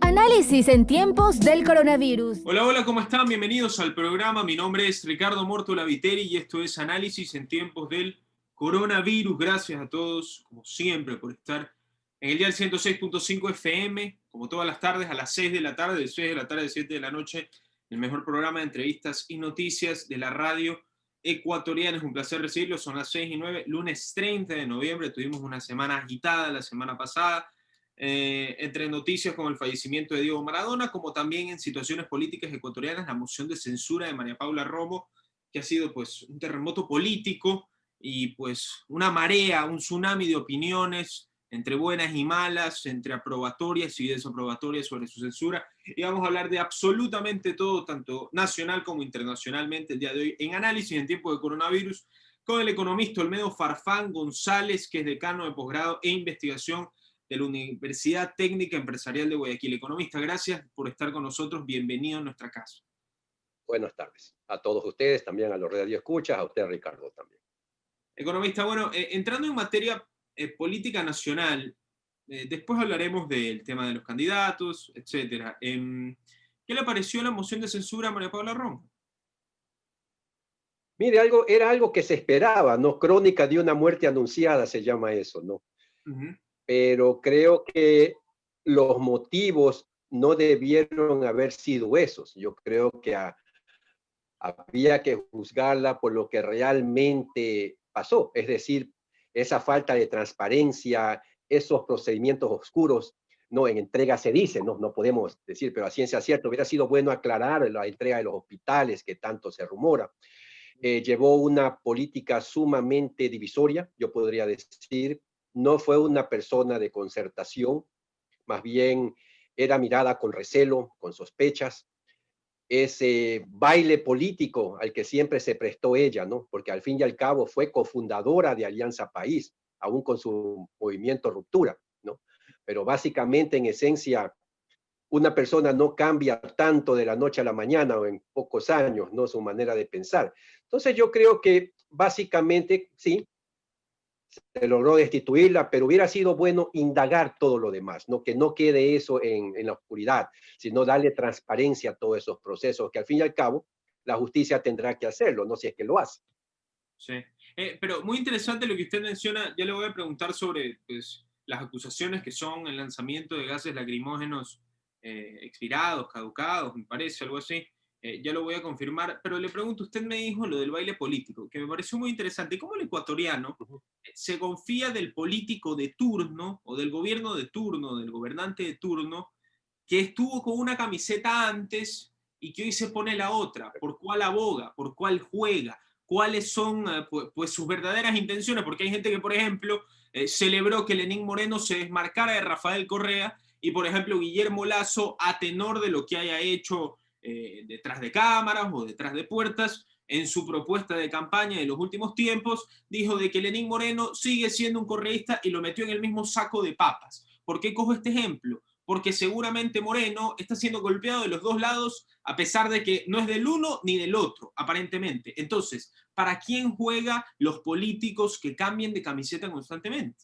Análisis en tiempos del coronavirus. Hola, hola, ¿cómo están? Bienvenidos al programa. Mi nombre es Ricardo Mortola Viteri y esto es Análisis en tiempos del coronavirus. Gracias a todos, como siempre, por estar en el dial 106.5 FM, como todas las tardes, a las 6 de la tarde, de 6 de la tarde a 7 de la noche, el mejor programa de entrevistas y noticias de la radio ecuatoriana. Es un placer recibirlos. Son las 6:09, lunes 30 de noviembre. Tuvimos una semana agitada la semana pasada. Entre noticias como el fallecimiento de Diego Maradona, como también en situaciones políticas ecuatorianas, la moción de censura de María Paula Romo, que ha sido pues un terremoto político y pues una marea, un tsunami de opiniones entre buenas y malas, entre aprobatorias y desaprobatorias sobre su censura. Y vamos a hablar de absolutamente todo, tanto nacional como internacionalmente, el día de hoy en Análisis en tiempo de coronavirus, con el economista Olmedo Farfán González, que es decano de posgrado e investigación de la Universidad Técnica Empresarial de Guayaquil. Economista, gracias por estar con nosotros. Bienvenido a nuestra casa. Buenas tardes a todos ustedes, también a los radioescuchas, a usted, Ricardo, también. Economista, bueno, entrando en materia política nacional, después hablaremos del tema de los candidatos, etcétera. ¿Qué le pareció la moción de censura a María Paula Romo? Mire, era algo que se esperaba, ¿no? Crónica de una muerte anunciada se llama eso, ¿no? Pero creo que los motivos no debieron haber sido esos. Yo creo que había que juzgarla por lo que realmente pasó, es decir, esa falta de transparencia, esos procedimientos oscuros, no, en entrega se dice, no podemos decir, pero a ciencia cierta hubiera sido bueno aclarar la entrega de los hospitales que tanto se rumora. Llevó una política sumamente divisoria, yo podría decir, no fue una persona de concertación, más bien era mirada con recelo, con sospechas, ese baile político al que siempre se prestó ella, ¿no? Porque al fin y al cabo fue cofundadora de Alianza País, aún con su movimiento Ruptura, ¿no? Pero básicamente, en esencia, una persona no cambia tanto de la noche a la mañana o en pocos años, ¿no? Su manera de pensar. Entonces yo creo que básicamente, sí, se logró destituirla, pero hubiera sido bueno indagar todo lo demás, ¿no? Que no quede eso en la oscuridad, sino darle transparencia a todos esos procesos, que al fin y al cabo la justicia tendrá que hacerlo, no si es que lo hace. Sí, pero muy interesante lo que usted menciona. Ya le voy a preguntar sobre pues, las acusaciones que son el lanzamiento de gases lacrimógenos expirados, caducados, me parece, algo así. Ya lo voy a confirmar, pero le pregunto, usted me dijo lo del baile político, que me pareció muy interesante. ¿Cómo el ecuatoriano se confía del político de turno o del gobierno de turno, del gobernante de turno, que estuvo con una camiseta antes y que hoy se pone la otra? ¿Por cuál aboga? ¿Por cuál juega? ¿Cuáles son pues sus verdaderas intenciones? Porque hay gente que, por ejemplo, celebró que Lenín Moreno se desmarcara de Rafael Correa y, por ejemplo, Guillermo Lasso, a tenor de lo que haya hecho detrás de cámaras o detrás de puertas, en su propuesta de campaña de los últimos tiempos, dijo de que Lenín Moreno sigue siendo un correísta y lo metió en el mismo saco de papas. ¿Por qué cojo este ejemplo? Porque seguramente Moreno está siendo golpeado de los dos lados, a pesar de que no es del uno ni del otro, aparentemente. Entonces, ¿para quién juega los políticos que cambien de camiseta constantemente?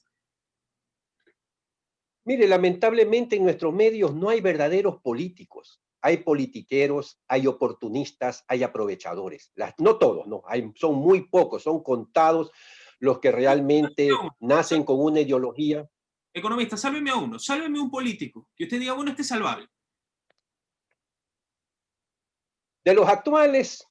Mire, lamentablemente en nuestros medios no hay verdaderos políticos. Hay politiqueros, hay oportunistas, hay aprovechadores. No todos, no, son muy pocos, son contados los que realmente nacen con una ideología. Economista, sálveme a uno, sálveme un político, que usted diga, bueno, este es salvable. De los actuales,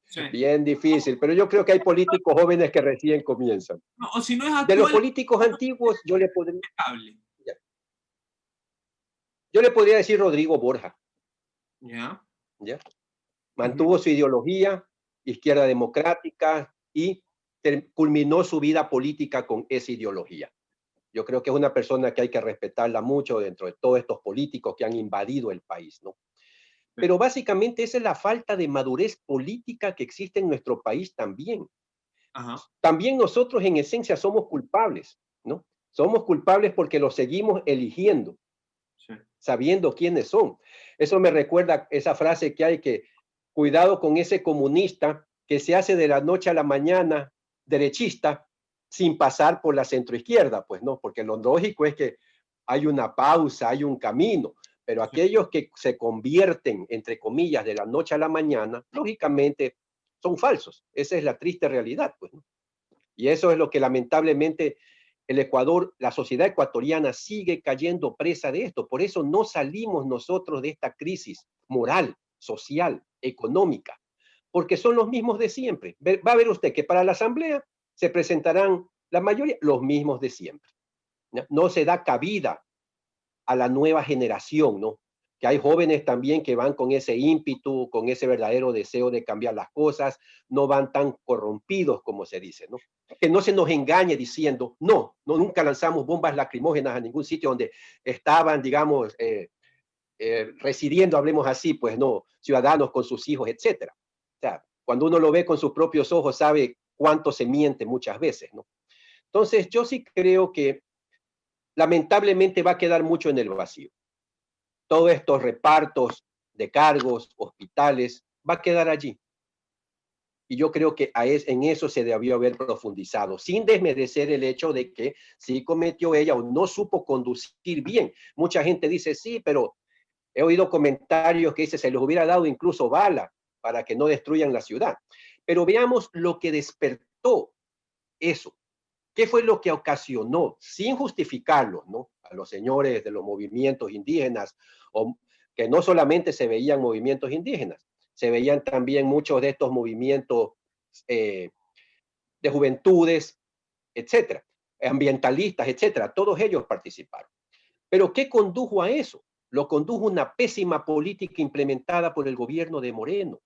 Sí. bien difícil, pero yo creo que hay políticos jóvenes que recién comienzan. No, o si no es De los actual, políticos antiguos, estable. yo le podría decir Rodrigo Borja, ¿Ya? ¿ya? Mantuvo su ideología, izquierda democrática, y culminó su vida política con esa ideología. Yo creo que es una persona que hay que respetarla mucho dentro de todos estos políticos que han invadido el país, ¿no? Pero básicamente esa es la falta de madurez política que existe en nuestro país también. Ajá. También nosotros en esencia somos culpables, ¿no? Somos culpables porque los seguimos eligiendo, Sí. sabiendo quiénes son. Eso me recuerda esa frase que hay que, cuidado con ese comunista que se hace de la noche a la mañana derechista sin pasar por la centroizquierda, pues no, porque lo lógico es que hay una pausa, hay un camino. Pero aquellos que se convierten, entre comillas, de la noche a la mañana, lógicamente son falsos. Esa es la triste realidad, pues, ¿no? Y eso es lo que lamentablemente el Ecuador, la sociedad ecuatoriana sigue cayendo presa de esto. Por eso no salimos nosotros de esta crisis moral, social, económica, porque son los mismos de siempre. Va a ver usted que para la asamblea se presentarán la mayoría los mismos de siempre. No se da cabida a la nueva generación, ¿no? Que hay jóvenes también que van con ese ímpetu, con ese verdadero deseo de cambiar las cosas, no van tan corrompidos como se dice, ¿no? Que no se nos engañe diciendo, no, nunca lanzamos bombas lacrimógenas a ningún sitio donde estaban, digamos, residiendo, hablemos así, pues no, ciudadanos con sus hijos, etcétera. O sea, cuando uno lo ve con sus propios ojos, sabe cuánto se miente muchas veces, ¿no? Entonces, yo sí creo que lamentablemente va a quedar mucho en el vacío. Todos estos repartos de cargos, hospitales, va a quedar allí. Y yo creo que en eso se debió haber profundizado, sin desmerecer el hecho de que sí cometió ella o no supo conducir bien. Mucha gente dice, sí, pero he oído comentarios que dice, se les hubiera dado incluso bala para que no destruyan la ciudad. Pero veamos lo que despertó eso. ¿Qué fue lo que ocasionó, sin justificarlo, ¿no?, a los señores de los movimientos indígenas, o que no solamente se veían movimientos indígenas, se veían también muchos de estos movimientos de juventudes, etcétera, ambientalistas, etcétera, todos ellos participaron. Pero ¿qué condujo a eso? Lo condujo una pésima política implementada por el gobierno de Moreno,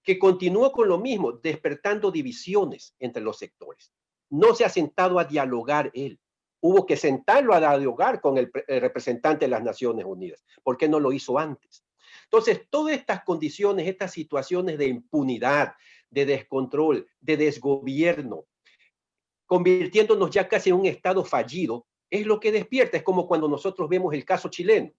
que continuó con lo mismo, despertando divisiones entre los sectores. No se ha sentado a dialogar él. Hubo que sentarlo a dialogar con el representante de las Naciones Unidas. ¿Por qué no lo hizo antes? Entonces, todas estas condiciones, estas situaciones de impunidad, de descontrol, de desgobierno, convirtiéndonos ya casi en un estado fallido, es lo que despierta. Es como cuando nosotros vemos el caso chileno.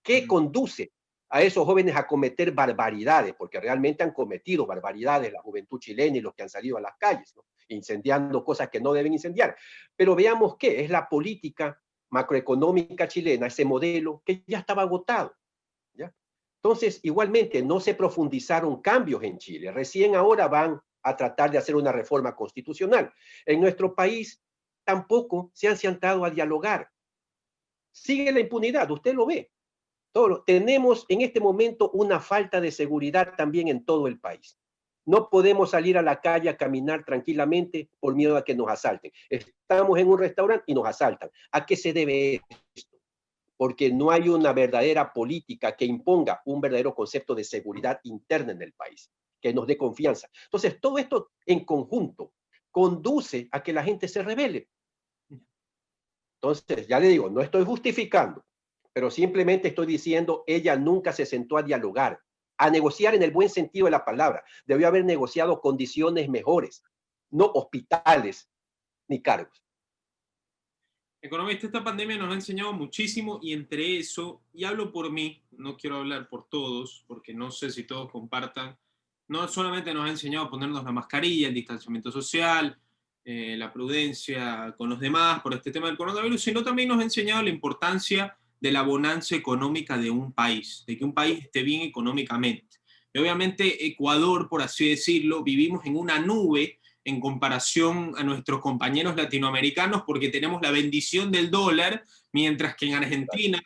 ¿Qué conduce a esos jóvenes a cometer barbaridades? Porque realmente han cometido barbaridades la juventud chilena y los que han salido a las calles, ¿no?, incendiando cosas que no deben incendiar. Pero veamos qué es la política macroeconómica chilena, ese modelo que ya estaba agotado, ¿ya? Entonces, igualmente, no se profundizaron cambios en Chile. Recién ahora van a tratar de hacer una reforma constitucional. En nuestro país tampoco se han sentado a dialogar. Sigue la impunidad, usted lo ve. Tenemos en este momento una falta de seguridad también en todo el país. No podemos salir a la calle a caminar tranquilamente por miedo a que nos asalten. Estamos en un restaurante y nos asaltan. ¿A qué se debe esto? Porque no hay una verdadera política que imponga un verdadero concepto de seguridad interna en el país, que nos dé confianza. Entonces, todo esto en conjunto conduce a que la gente se rebele. Entonces, ya le digo, no estoy justificando, pero simplemente estoy diciendo, ella nunca se sentó a dialogar, a negociar en el buen sentido de la palabra. Debió haber negociado condiciones mejores, no hospitales ni cargos. Economista, esta pandemia nos ha enseñado muchísimo y entre eso, y hablo por mí, no quiero hablar por todos, porque no sé si todos compartan, no solamente nos ha enseñado a ponernos la mascarilla, el distanciamiento social, la prudencia con los demás por este tema del coronavirus, sino también nos ha enseñado la importancia de la bonanza económica de un país, de que un país esté bien económicamente. Y obviamente Ecuador, por así decirlo, vivimos en una nube en comparación a nuestros compañeros latinoamericanos porque tenemos la bendición del dólar, mientras que en Argentina,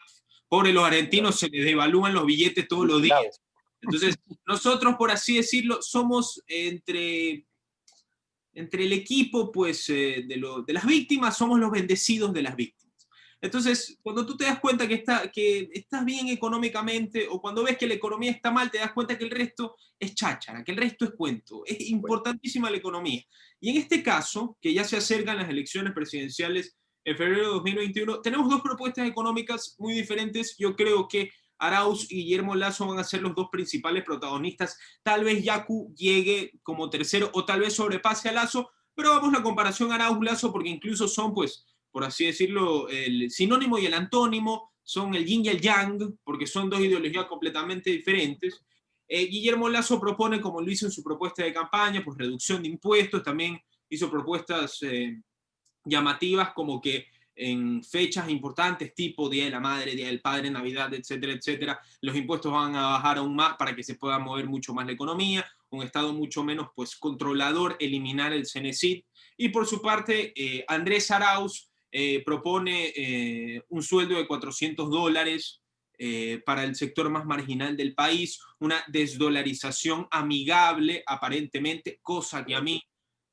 pobre los argentinos, se les devalúan los billetes todos los días. Entonces, nosotros, por así decirlo, somos entre el equipo pues, de las víctimas, somos los bendecidos de las víctimas. Entonces, cuando tú te das cuenta que estás bien económicamente, o cuando ves que la economía está mal, te das cuenta que el resto es cháchara, que el resto es cuento. Es importantísima la economía. Y en este caso, que ya se acercan las elecciones presidenciales en febrero de 2021, tenemos dos propuestas económicas muy diferentes. Yo creo que Arauz y Guillermo Lasso van a ser los dos principales protagonistas. Tal vez Yacu llegue como tercero o tal vez sobrepase a Lasso, pero vamos a la comparación Arauz-Lasso porque incluso son, pues, por así decirlo, el sinónimo y el antónimo, son el yin y el yang, porque son dos ideologías completamente diferentes. Guillermo Lasso propone, como lo hizo en su propuesta de campaña, pues reducción de impuestos, también hizo propuestas llamativas como que en fechas importantes tipo Día de la Madre, Día del Padre, Navidad, etcétera, etcétera, los impuestos van a bajar aún más para que se pueda mover mucho más la economía, un Estado mucho menos pues controlador, eliminar el Cenecit. Y por su parte, Andrés Arauz propone un sueldo de $400 para el sector más marginal del país, una desdolarización amigable aparentemente, cosa que a mí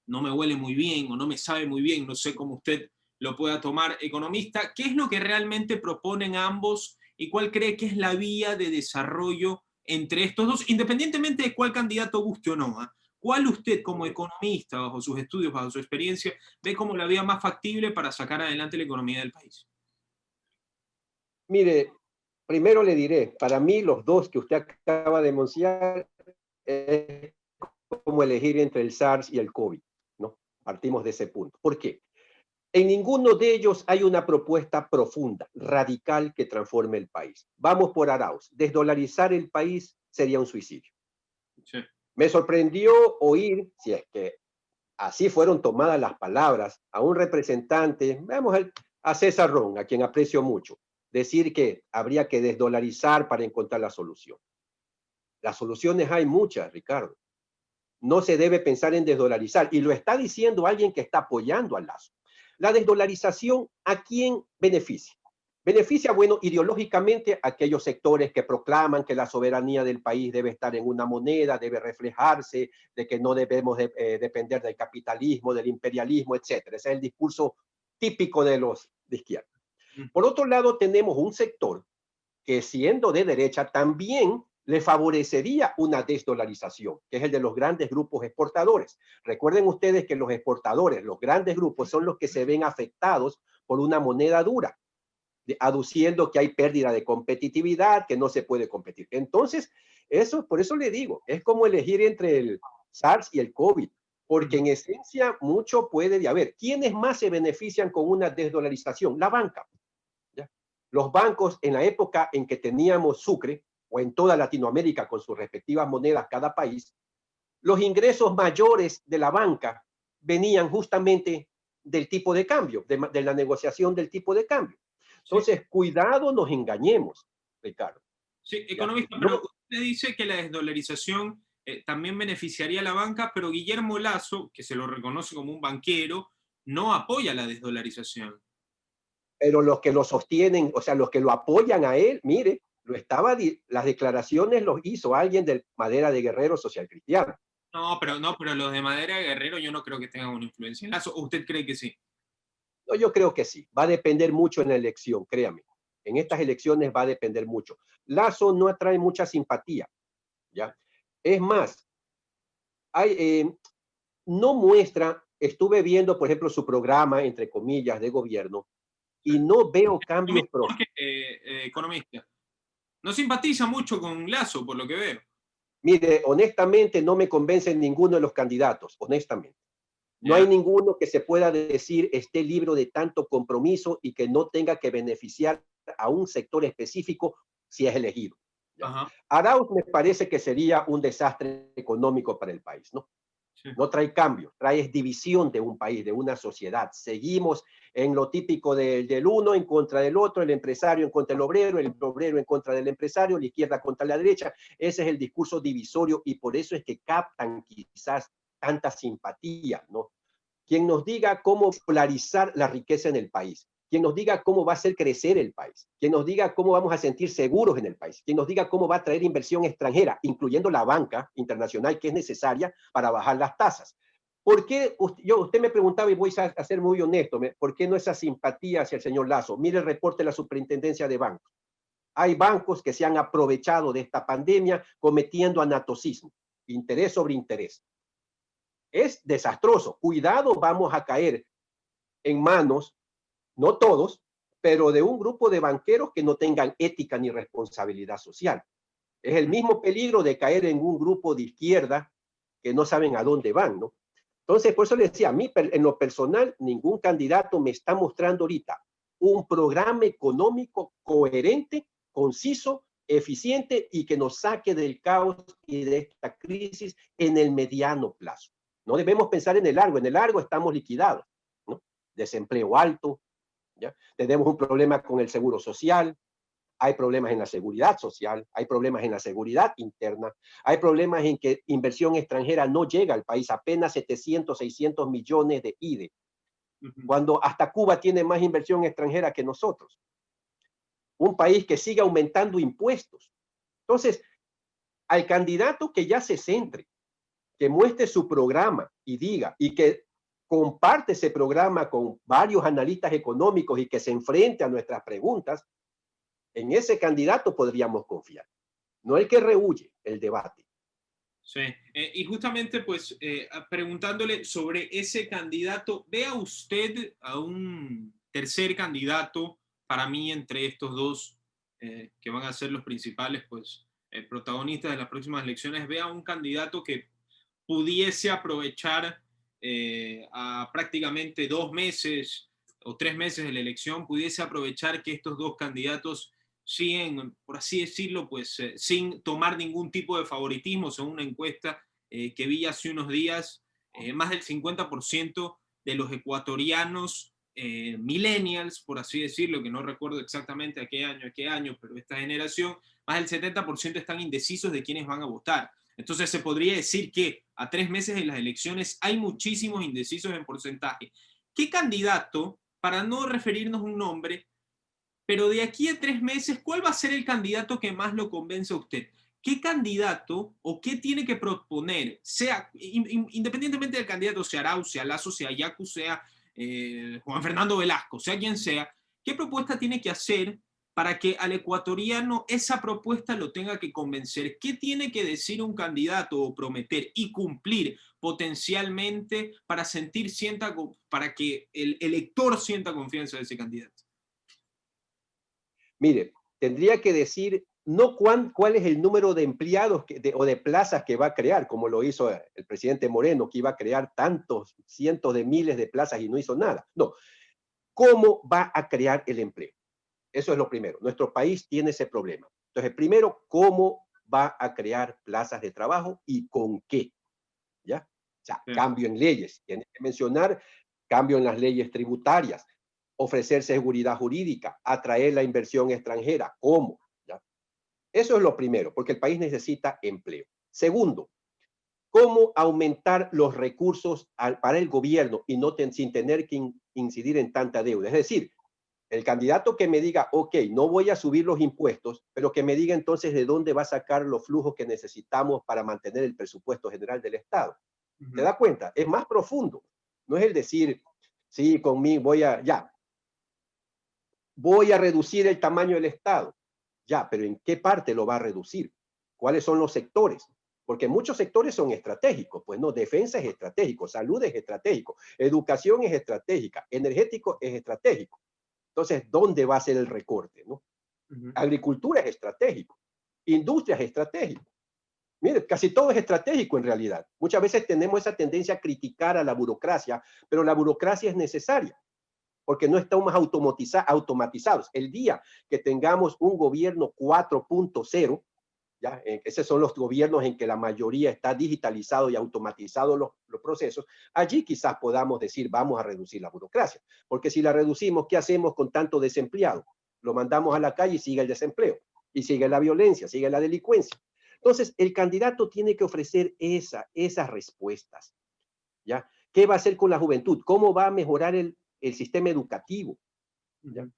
no me huele muy bien o no me sabe muy bien, no sé cómo usted lo pueda tomar, economista. ¿Qué es lo que realmente proponen ambos y cuál cree que es la vía de desarrollo entre estos dos, independientemente de cuál candidato guste o no? ¿Cuál usted como economista, bajo sus estudios, bajo su experiencia, ve como la vía más factible para sacar adelante la economía del país? Mire, primero le diré, para mí los dos que usted acaba de enunciar es como elegir entre el SARS y el COVID, ¿no? Partimos de ese punto. ¿Por qué? En ninguno de ellos hay una propuesta profunda, radical, que transforme el país. Vamos por Arauz. Desdolarizar el país sería un suicidio. Sí. Me sorprendió oír, si es que así fueron tomadas las palabras, a un representante, vamos a César Ron, a quien aprecio mucho, decir que habría que desdolarizar para encontrar la solución. Las soluciones hay muchas, Ricardo. No se debe pensar en desdolarizar, y lo está diciendo alguien que está apoyando al Lazo. La desdolarización, ¿a quién beneficia? Beneficia, bueno, ideológicamente a aquellos sectores que proclaman que la soberanía del país debe estar en una moneda, debe reflejarse, de que no debemos depender del capitalismo, del imperialismo, etcétera. Ese es el discurso típico de los de izquierda. Por otro lado, tenemos un sector que, siendo de derecha, también le favorecería una desdolarización, que es el de los grandes grupos exportadores. Recuerden ustedes que los exportadores, los grandes grupos, son los que se ven afectados por una moneda dura, aduciendo que hay pérdida de competitividad, que no se puede competir. Entonces, eso, por eso le digo, es como elegir entre el SARS y el COVID, porque en esencia mucho puede haber. ¿Quiénes más se benefician con una desdolarización? La banca. ¿Ya? Los bancos, en la época en que teníamos Sucre, o en toda Latinoamérica con sus respectivas monedas cada país, los ingresos mayores de la banca venían justamente del tipo de cambio, de la negociación del tipo de cambio. Entonces, sí, cuidado, nos engañemos, Ricardo. Sí, economista, pero usted dice que la desdolarización también beneficiaría a la banca, pero Guillermo Lasso, que se lo reconoce como un banquero, no apoya la desdolarización. Pero los que lo sostienen, o sea, los que lo apoyan a él, mire, las declaraciones los hizo alguien de Madera de Guerrero Social Cristiano. No, pero los de Madera de Guerrero yo no creo que tengan una influencia en Lasso. ¿O usted cree que sí? No, yo creo que sí. Va a depender mucho en la elección, créame. En estas elecciones va a depender mucho. Lasso no atrae mucha simpatía, ¿ya? Es más, no muestra, estuve viendo, por ejemplo, su programa, entre comillas, de gobierno, y no veo cambios profundos. Economista, no simpatiza mucho con Lasso, por lo que veo. Mire, honestamente no me convence ninguno de los candidatos, honestamente. No hay ninguno que se pueda decir esté libre de tanto compromiso y que no tenga que beneficiar a un sector específico si es elegido. Arauz me parece que sería un desastre económico para el país, ¿no? Sí. No trae cambio, trae división de un país, de una sociedad. Seguimos en lo típico del uno en contra del otro, el empresario en contra del obrero, el obrero en contra del empresario, la izquierda contra la derecha. Ese es el discurso divisorio y por eso es que captan quizás tanta simpatía, ¿no? Quien nos diga cómo polarizar la riqueza en el país, quien nos diga cómo va a hacer crecer el país, quien nos diga cómo vamos a sentir seguros en el país, quien nos diga cómo va a traer inversión extranjera, incluyendo la banca internacional que es necesaria para bajar las tasas. ¿Por qué? Usted me preguntaba, y voy a ser muy honesto, ¿por qué no esa simpatía hacia el señor Lasso? Mire el reporte de la Superintendencia de Bancos. Hay bancos que se han aprovechado de esta pandemia cometiendo anatocismo, interés sobre interés. Es desastroso. Cuidado, vamos a caer en manos, no todos, pero de un grupo de banqueros que no tengan ética ni responsabilidad social. Es el mismo peligro de caer en un grupo de izquierda que no saben a dónde van, ¿no? Entonces, por eso les decía, a mí en lo personal, ningún candidato me está mostrando ahorita un programa económico coherente, conciso, eficiente y que nos saque del caos y de esta crisis en el mediano plazo. No debemos pensar en el largo estamos liquidados, ¿no? Desempleo alto, ¿ya? Tenemos un problema con el seguro social, hay problemas en la seguridad social, hay problemas en la seguridad interna, hay problemas en que inversión extranjera no llega al país, apenas 700, 600 millones de IDE, cuando hasta Cuba tiene más inversión extranjera que nosotros. Un país que sigue aumentando impuestos. Entonces, al candidato que ya se centre, que muestre su programa y diga, y que comparte ese programa con varios analistas económicos y que se enfrente a nuestras preguntas, en ese candidato podríamos confiar. No el que rehúye el debate. Sí, y justamente pues preguntándole sobre ese candidato, ¿vea usted a un tercer candidato para mí entre estos dos que van a ser los principales pues protagonistas de las próximas elecciones? ¿Vea un candidato que pudiese aprovechar a prácticamente 2 meses o 3 meses de la elección, pudiese aprovechar que estos dos candidatos siguen, por así decirlo, pues sin tomar ningún tipo de favoritismo, según una encuesta que vi hace unos días, más del 50% de los ecuatorianos millennials, por así decirlo, que no recuerdo exactamente a qué año, pero esta generación, más del 70% están indecisos de quiénes van a votar. Entonces se podría decir que a 3 meses de las elecciones hay muchísimos indecisos en porcentaje. ¿Qué candidato, para no referirnos a un nombre, pero de aquí a 3 meses, cuál va a ser el candidato que más lo convence a usted? ¿Qué candidato o qué tiene que proponer, sea independientemente del candidato, sea Arau, sea Lasso, sea Yacu, sea Juan Fernando Velasco, sea quien sea, qué propuesta tiene que hacer para que al ecuatoriano esa propuesta lo tenga que convencer? ¿Qué tiene que decir un candidato o prometer y cumplir potencialmente para que el elector sienta confianza en ese candidato? Mire, tendría que decir no cuál es el número de empleados o de plazas que va a crear, como lo hizo el presidente Moreno, que iba a crear tantos cientos de miles de plazas y no hizo nada. No, ¿cómo va a crear el empleo? Eso es lo primero. Nuestro país tiene ese problema. Entonces, primero, ¿cómo va a crear plazas de trabajo y con qué? ¿Ya? O sea, cambio en leyes. Tiene que mencionar cambio en las leyes tributarias, ofrecer seguridad jurídica, atraer la inversión extranjera. ¿Cómo? ¿Ya? Eso es lo primero, porque el país necesita empleo. Segundo, ¿cómo aumentar los recursos para el gobierno y no sin tener que incidir en tanta deuda? Es decir, el candidato que me diga, ok, no voy a subir los impuestos, pero que me diga entonces de dónde va a sacar los flujos que necesitamos para mantener el presupuesto general del Estado. ¿Te das cuenta? Es más profundo. No es el decir, sí, conmigo voy a reducir el tamaño del Estado. Ya, pero ¿en qué parte lo va a reducir? ¿Cuáles son los sectores? Porque muchos sectores son estratégicos, pues no, defensa es estratégico, salud es estratégico, educación es estratégica, energético es estratégico. Entonces, ¿dónde va a ser el recorte? ¿No? Agricultura es estratégico, industria es estratégico. Mire, casi todo es estratégico en realidad. Muchas veces tenemos esa tendencia a criticar a la burocracia, pero la burocracia es necesaria porque no estamos automatizados. El día que tengamos un gobierno 4.0, ¿ya? Esos son los gobiernos en que la mayoría está digitalizado y automatizado los procesos, allí quizás podamos decir vamos a reducir la burocracia, porque si la reducimos, ¿qué hacemos con tanto desempleado? Lo mandamos a la calle y sigue el desempleo, y sigue la violencia, sigue la delincuencia. Entonces, el candidato tiene que ofrecer esas respuestas, ¿ya? ¿Qué va a hacer con la juventud? ¿Cómo va a mejorar el sistema educativo? ¿Ya?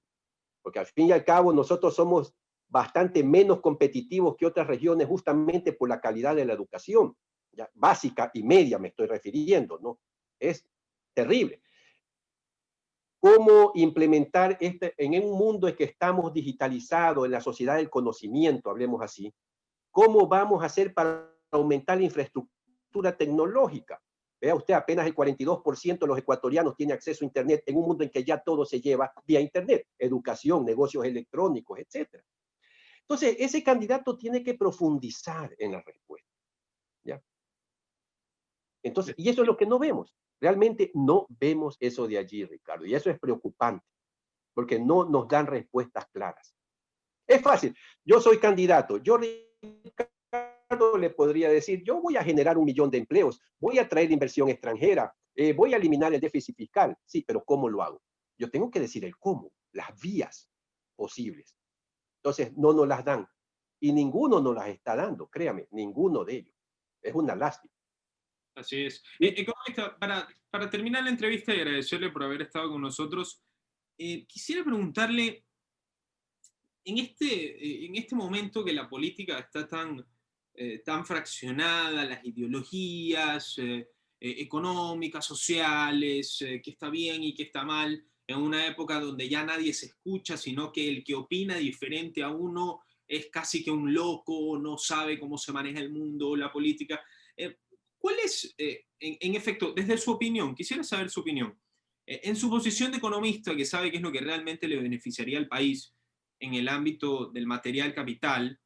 Porque al fin y al cabo nosotros somos bastante menos competitivos que otras regiones justamente por la calidad de la educación, ¿ya? Básica y media me estoy refiriendo, ¿no? Es terrible. ¿Cómo implementar en un mundo en que estamos digitalizados, en la sociedad del conocimiento, hablemos así? ¿Cómo vamos a hacer para aumentar la infraestructura tecnológica? Vea usted, apenas el 42% de los ecuatorianos tiene acceso a Internet en un mundo en que ya todo se lleva vía Internet, educación, negocios electrónicos, etc. Entonces, ese candidato tiene que profundizar en la respuesta, ¿ya? Entonces, y eso es lo que no vemos. Realmente no vemos eso de allí, Ricardo, y eso es preocupante, porque no nos dan respuestas claras. Es fácil, yo soy candidato, yo, Ricardo, le podría decir, yo voy a generar 1 millón de empleos, voy a traer inversión extranjera, voy a eliminar el déficit fiscal. Sí, pero ¿cómo lo hago? Yo tengo que decir el cómo. las vías posibles. Entonces, no nos las dan. Y ninguno nos las está dando, créame, ninguno de ellos. Es una lástima. Así es. Economista, para terminar la entrevista y agradecerle por haber estado con nosotros, quisiera preguntarle, en este momento que la política está tan fraccionada, las ideologías económicas, sociales, qué está bien y qué está mal, en una época donde ya nadie se escucha, sino que el que opina diferente a uno es casi que un loco, no sabe cómo se maneja el mundo, la política. ¿Cuál es, en efecto, desde su opinión, quisiera saber su opinión, en su posición de economista, que sabe qué es lo que realmente le beneficiaría al país en el ámbito del material capital,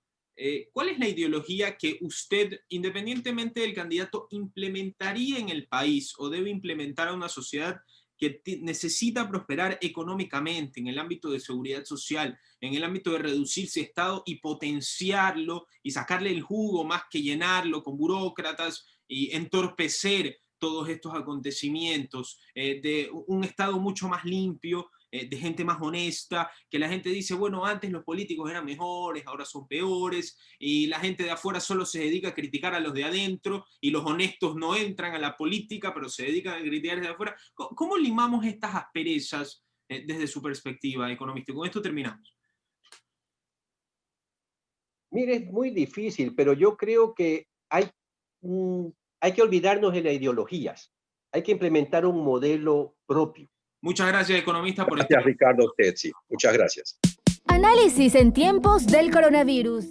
¿cuál es la ideología que usted, independientemente del candidato, implementaría en el país o debe implementar a una sociedad que necesita prosperar económicamente en el ámbito de seguridad social, en el ámbito de reducir ese Estado y potenciarlo y sacarle el jugo más que llenarlo con burócratas y entorpecer todos estos acontecimientos, de un Estado mucho más limpio, de gente más honesta, que la gente dice, bueno, antes los políticos eran mejores, ahora son peores, y la gente de afuera solo se dedica a criticar a los de adentro, y los honestos no entran a la política, pero se dedican a criticar desde afuera. ¿Cómo limamos estas asperezas desde su perspectiva, economista? Con esto terminamos. Mire, es muy difícil, pero yo creo que hay que olvidarnos de las ideologías. Hay que implementar un modelo propio. Muchas gracias, economista, por Gracias, Ricardo, a usted, sí. Muchas gracias. Análisis en tiempos del coronavirus.